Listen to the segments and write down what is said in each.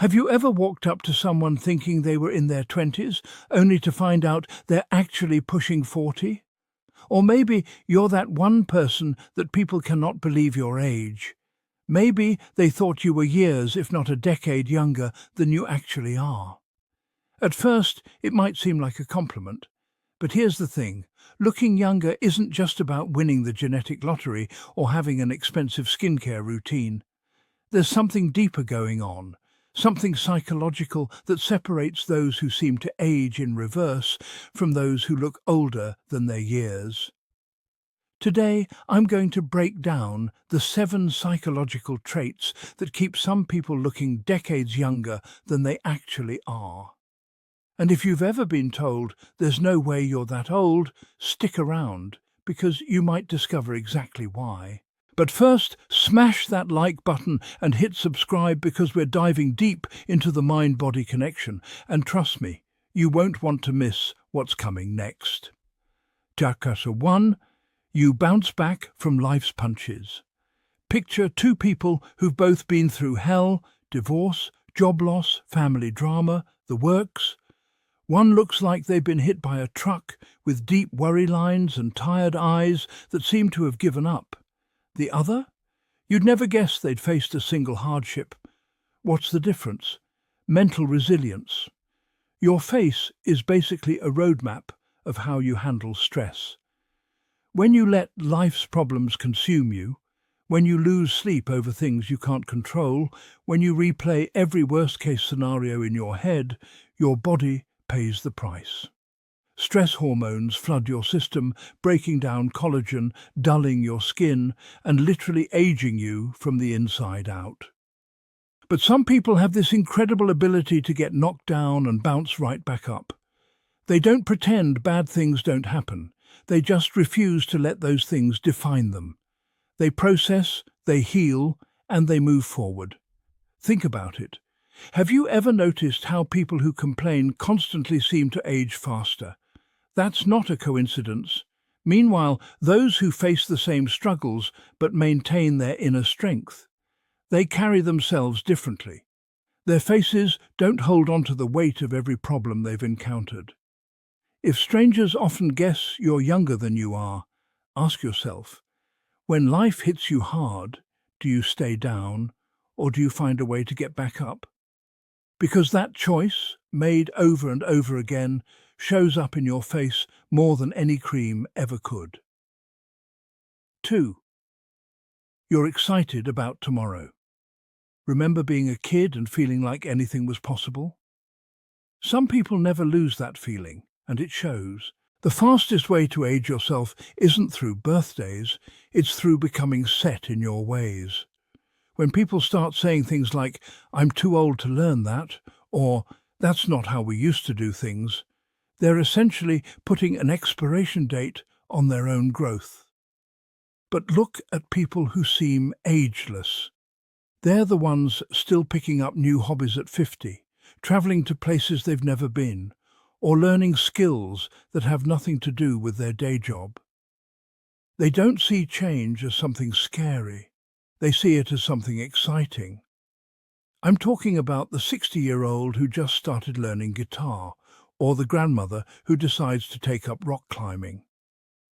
Have you ever walked up to someone thinking they were in their 20s, only to find out they're actually pushing 40? Or maybe you're that one person that people cannot believe your age. Maybe they thought you were years, if not a decade younger than you actually are. At first, it might seem like a compliment. But here's the thing, looking younger isn't just about winning the genetic lottery or having an expensive skincare routine. There's something deeper going on, something psychological that separates those who seem to age in reverse from those who look older than their years. Today, I'm going to break down the 7 psychological traits that keep some people looking decades younger than they actually are. And if you've ever been told there's no way you're that old, stick around, because you might discover exactly why. But first, smash that like button and hit subscribe because we're diving deep into the mind-body connection. And trust me, you won't want to miss what's coming next. Chapter 1. You bounce back from life's punches. Picture 2 people who've both been through hell, divorce, job loss, family drama, the works. One looks like they've been hit by a truck with deep worry lines and tired eyes that seem to have given up. The other? You'd never guess they'd faced a single hardship. What's the difference? Mental resilience. Your face is basically a roadmap of how you handle stress. When you let life's problems consume you, when you lose sleep over things you can't control, when you replay every worst-case scenario in your head, your body pays the price. Stress hormones flood your system, breaking down collagen, dulling your skin, and literally aging you from the inside out. But some people have this incredible ability to get knocked down and bounce right back up. They don't pretend bad things don't happen. They just refuse to let those things define them. They process, they heal, and they move forward. Think about it. Have you ever noticed how people who complain constantly seem to age faster? That's not a coincidence. Meanwhile, those who face the same struggles but maintain their inner strength, they carry themselves differently. Their faces don't hold on to the weight of every problem they've encountered. If strangers often guess you're younger than you are, ask yourself, when life hits you hard, do you stay down or do you find a way to get back up? Because that choice, made over and over again, shows up in your face more than any cream ever could. 2. You're excited about tomorrow. Remember being a kid and feeling like anything was possible? Some people never lose that feeling, and it shows. The fastest way to age yourself isn't through birthdays, it's through becoming set in your ways. When people start saying things like, "I'm too old to learn that," or "that's not how we used to do things," they're essentially putting an expiration date on their own growth. But look at people who seem ageless. They're the ones still picking up new hobbies at 50, traveling to places they've never been, or learning skills that have nothing to do with their day job. They don't see change as something scary. They see it as something exciting. I'm talking about the 60-year-old who just started learning guitar, or the grandmother who decides to take up rock climbing.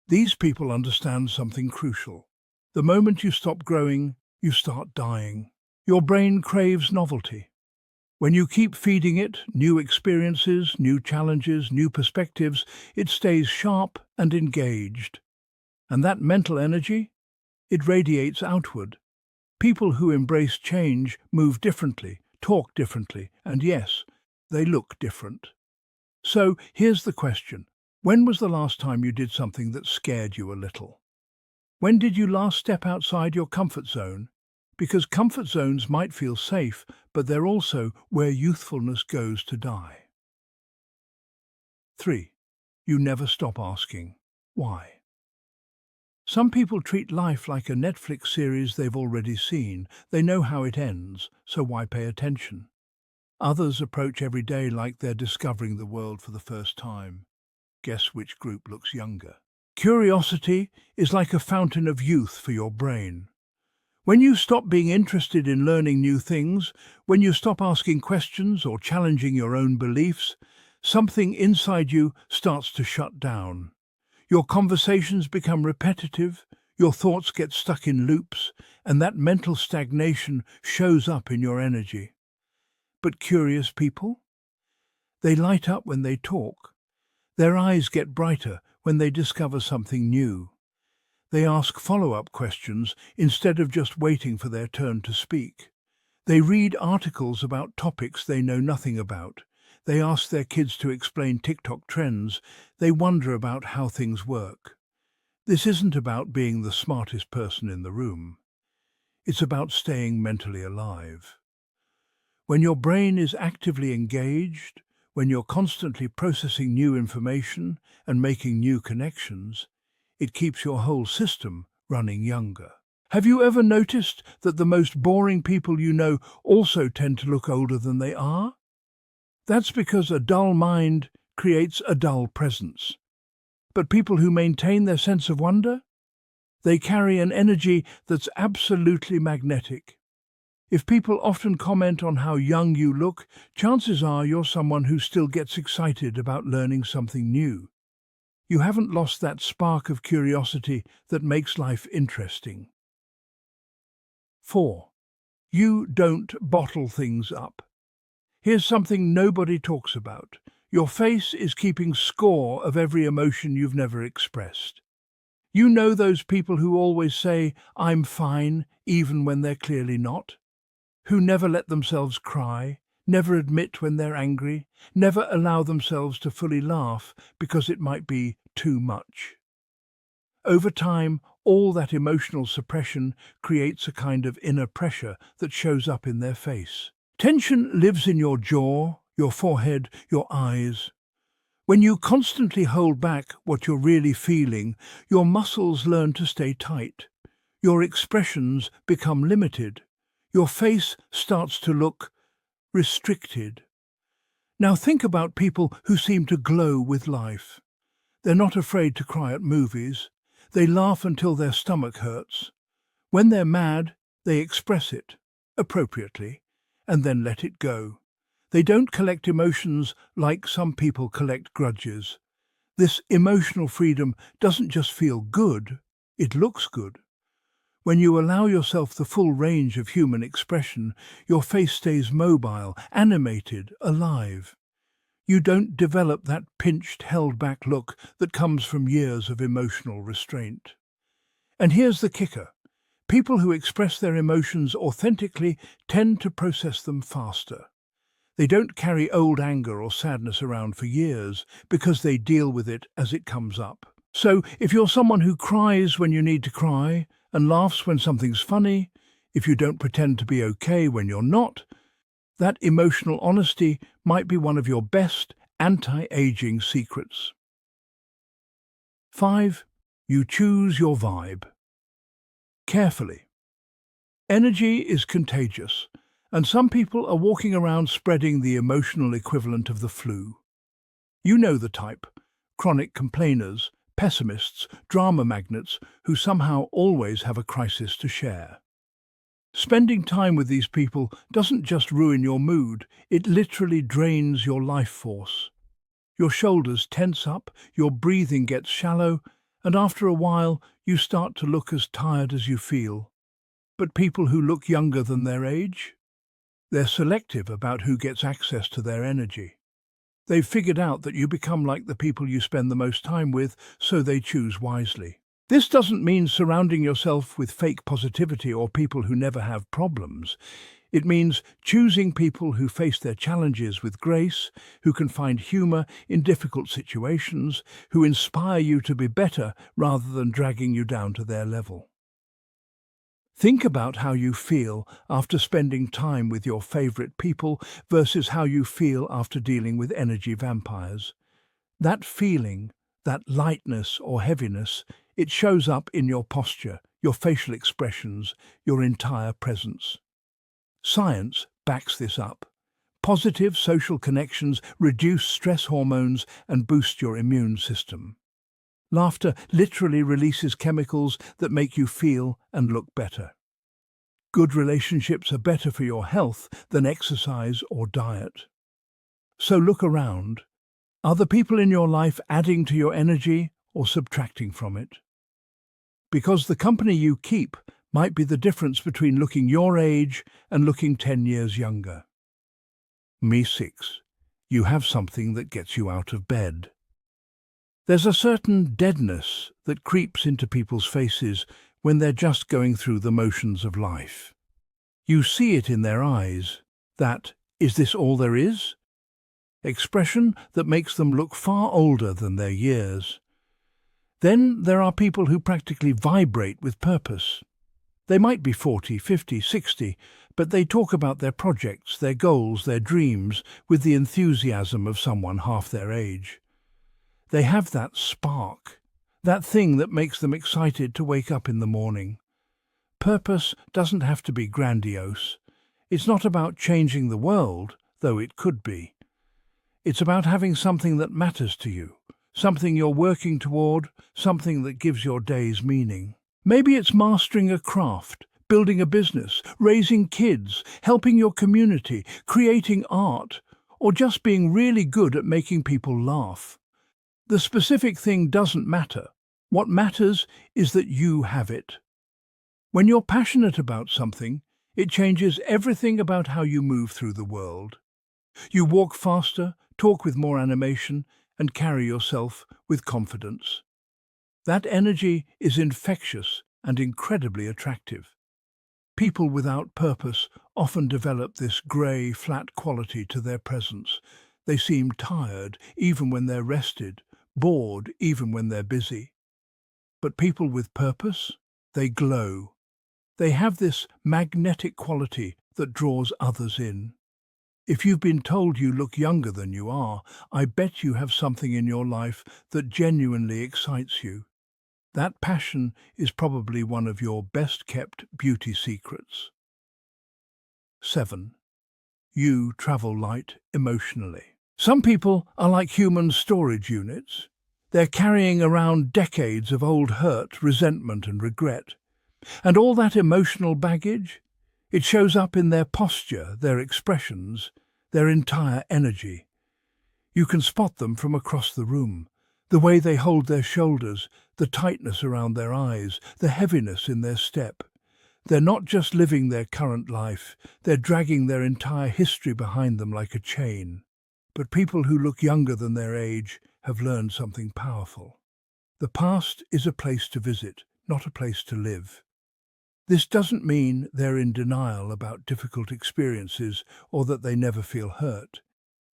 These people understand something crucial. The moment you stop growing, you start dying. Your brain craves novelty. When you keep feeding it new experiences, new challenges, new perspectives, it stays sharp and engaged. And that mental energy, it radiates outward. People who embrace change move differently, talk differently, and yes, they look different. So here's the question. When was the last time you did something that scared you a little? When did you last step outside your comfort zone? Because comfort zones might feel safe, but they're also where youthfulness goes to die. 3. You never stop asking, why? Some people treat life like a Netflix series they've already seen. They know how it ends, so why pay attention? Others approach every day like they're discovering the world for the first time. Guess which group looks younger? Curiosity is like a fountain of youth for your brain. When you stop being interested in learning new things, when you stop asking questions or challenging your own beliefs, something inside you starts to shut down. Your conversations become repetitive, your thoughts get stuck in loops, and that mental stagnation shows up in your energy. But curious people? They light up when they talk. Their eyes get brighter when they discover something new. They ask follow-up questions instead of just waiting for their turn to speak. They read articles about topics they know nothing about. They ask their kids to explain TikTok trends. They wonder about how things work. This isn't about being the smartest person in the room. It's about staying mentally alive. When your brain is actively engaged, when you're constantly processing new information and making new connections, it keeps your whole system running younger. Have you ever noticed that the most boring people you know also tend to look older than they are? That's because a dull mind creates a dull presence. But people who maintain their sense of wonder, they carry an energy that's absolutely magnetic. If people often comment on how young you look, chances are you're someone who still gets excited about learning something new. You haven't lost that spark of curiosity that makes life interesting. 4. You don't bottle things up. Here's something nobody talks about. Your face is keeping score of every emotion you've never expressed. You know those people who always say, "I'm fine," even when they're clearly not? Who never let themselves cry, never admit when they're angry, never allow themselves to fully laugh because it might be too much. Over time, all that emotional suppression creates a kind of inner pressure that shows up in their face. Tension lives in your jaw, your forehead, your eyes. When you constantly hold back what you're really feeling, your muscles learn to stay tight. Your expressions become limited. Your face starts to look restricted. Now think about people who seem to glow with life. They're not afraid to cry at movies. They laugh until their stomach hurts. When they're mad, they express it, appropriately, and then let it go. They don't collect emotions like some people collect grudges. This emotional freedom doesn't just feel good, it looks good. When you allow yourself the full range of human expression, your face stays mobile, animated, alive. You don't develop that pinched, held-back look that comes from years of emotional restraint. And here's the kicker. People who express their emotions authentically tend to process them faster. They don't carry old anger or sadness around for years because they deal with it as it comes up. So if you're someone who cries when you need to cry and laughs when something's funny, if you don't pretend to be okay when you're not, that emotional honesty might be one of your best anti-aging secrets. 5. You choose your vibe. Carefully. Energy is contagious, and some people are walking around spreading the emotional equivalent of the flu. You know the type: chronic complainers, pessimists, drama magnets who somehow always have a crisis to share. Spending time with these people doesn't just ruin your mood, it literally drains your life force. Your shoulders tense up, your breathing gets shallow, and after a while you start to look as tired as you feel. But people who look younger than their age? They're selective about who gets access to their energy. They've figured out that you become like the people you spend the most time with, so they choose wisely. This doesn't mean surrounding yourself with fake positivity or people who never have problems. It means choosing people who face their challenges with grace, who can find humor in difficult situations, who inspire you to be better rather than dragging you down to their level. Think about how you feel after spending time with your favorite people versus how you feel after dealing with energy vampires. That feeling, that lightness or heaviness, it shows up in your posture, your facial expressions, your entire presence. Science backs this up. Positive social connections reduce stress hormones and boost your immune system. Laughter literally releases chemicals that make you feel and look better. Good relationships are better for your health than exercise or diet. So look around. Are the people in your life adding to your energy or subtracting from it? Because the company you keep might be the difference between looking your age and looking 10 years younger. Me 6. You have something that gets you out of bed. There's a certain deadness that creeps into people's faces when they're just going through the motions of life. You see it in their eyes, that "is this all there is?" expression that makes them look far older than their years. Then there are people who practically vibrate with purpose. They might be 40, 50, 60, but they talk about their projects, their goals, their dreams with the enthusiasm of someone half their age. They have that spark, that thing that makes them excited to wake up in the morning. Purpose doesn't have to be grandiose. It's not about changing the world, though it could be. It's about having something that matters to you, something you're working toward, something that gives your days meaning. Maybe it's mastering a craft, building a business, raising kids, helping your community, creating art, or just being really good at making people laugh. The specific thing doesn't matter. What matters is that you have it. When you're passionate about something, it changes everything about how you move through the world. You walk faster, talk with more animation, and carry yourself with confidence. That energy is infectious and incredibly attractive. People without purpose often develop this grey, flat quality to their presence. They seem tired even when they're rested, bored even when they're busy. But people with purpose, they glow. They have this magnetic quality that draws others in. If you've been told you look younger than you are, I bet you have something in your life that genuinely excites you. That passion is probably one of your best-kept beauty secrets. 7. You travel light emotionally. Some people are like human storage units. They're carrying around decades of old hurt, resentment and regret. And all that emotional baggage, it shows up in their posture, their expressions, their entire energy. You can spot them from across the room. The way they hold their shoulders, the tightness around their eyes, the heaviness in their step. They're not just living their current life, they're dragging their entire history behind them like a chain. But people who look younger than their age have learned something powerful. The past is a place to visit, not a place to live. This doesn't mean they're in denial about difficult experiences or that they never feel hurt.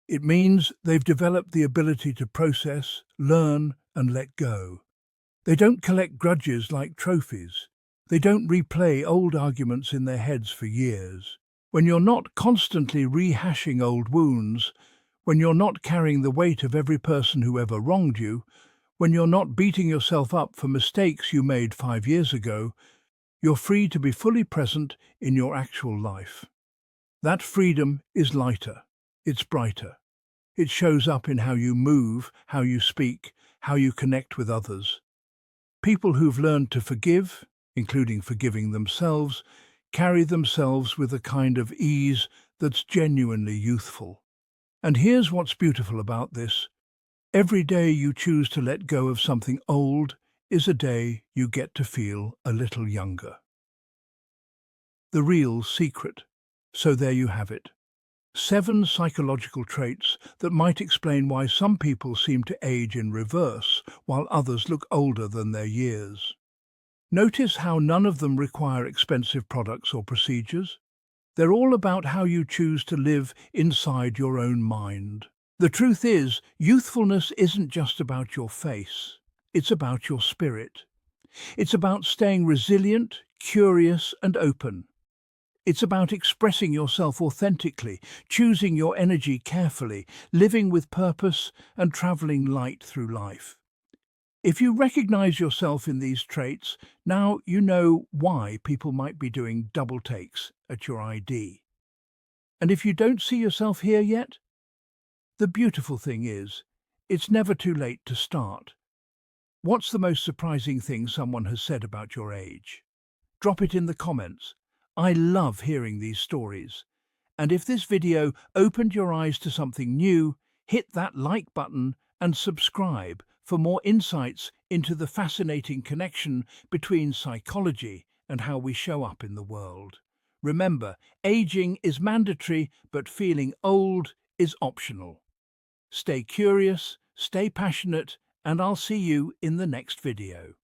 It means they've developed the ability to process, learn, and let go. They don't collect grudges like trophies. They don't replay old arguments in their heads for years. When you're not constantly rehashing old wounds, when you're not carrying the weight of every person who ever wronged you, when you're not beating yourself up for mistakes you made 5 years ago, you're free to be fully present in your actual life. That freedom is lighter. It's brighter. It shows up in how you move, how you speak, how you connect with others. People who've learned to forgive, including forgiving themselves, carry themselves with a kind of ease that's genuinely youthful. And here's what's beautiful about this. Every day you choose to let go of something old is a day you get to feel a little younger. The real secret. So there you have it. 7 psychological traits that might explain why some people seem to age in reverse while others look older than their years. Notice how none of them require expensive products or procedures. They're all about how you choose to live inside your own mind. The truth is, youthfulness isn't just about your face. It's about your spirit. It's about staying resilient, curious, and open. It's about expressing yourself authentically, choosing your energy carefully, living with purpose, and traveling light through life. If you recognize yourself in these traits, now you know why people might be doing double takes at your ID. And if you don't see yourself here yet, the beautiful thing is, it's never too late to start. What's the most surprising thing someone has said about your age? Drop it in the comments. I love hearing these stories. And if this video opened your eyes to something new, hit that like button and subscribe for more insights into the fascinating connection between psychology and how we show up in the world. Remember, aging is mandatory, but feeling old is optional. Stay curious, stay passionate, and I'll see you in the next video.